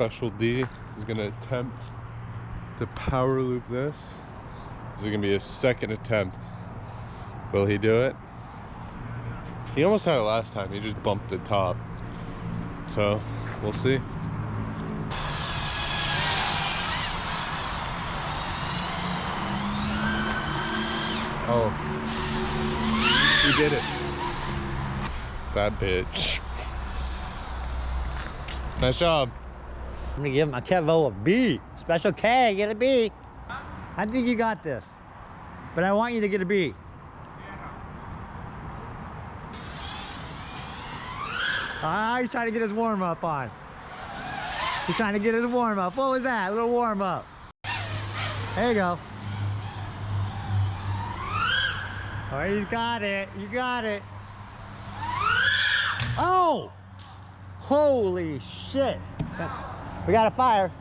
Special D is gonna attempt to power loop this. This is gonna be his second attempt. Will he do it? He almost had it last time, he just bumped the top. So, we'll see. Oh, he did it. Bad bitch. Nice job. I'm gonna give my Kevo a B. Special K, get a B. I think you got this, but I want you to get a B. Ah, he's trying to get his warm up on. He's trying to get his warm up. What was that? A little warm up. There you go. Oh, you got it. You got it. Oh! Holy shit. We got a fire.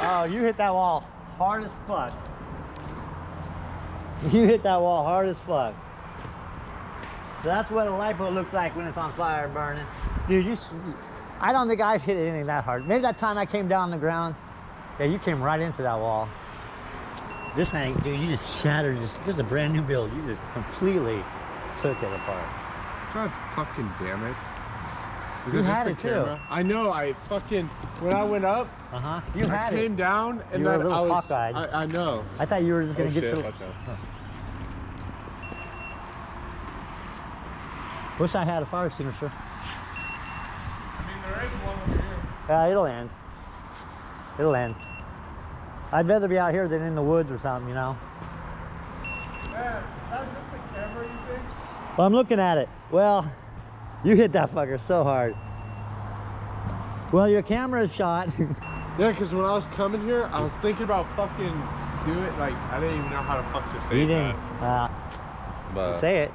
Oh, you hit that wall hard as fuck. You hit that wall hard as fuck. So that's what a Lipo looks like when it's on fire burning. Dude, I don't think I've hit anything that hard. Maybe that time I came down on the ground. Yeah, you came right into that wall. This thing, dude, you just shattered. This is a brand new build. You just completely took it apart. God fucking damn it. Is You it had just the it camera? too. I know, I fucking, when I went up, You had I came it. down and You were then a little I was, cockeyed. I know. I thought you were just gonna Oh, get shit, to. watch out. Huh. Wish I had a fire extinguisher. I mean, there is one over here. Yeah, it'll end. It'll end. I'd rather be out here than in the woods or something, you know. Yeah, is that just the camera, you think? Well, I'm looking at it. Well, you hit that fucker so hard. Well, your camera is shot. Yeah, because when I was coming here, I was thinking about fucking do it. Like, I didn't even know how to fuck to say You didn't. that. Say it.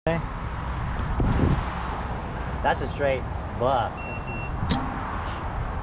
Okay. That's a straight buck.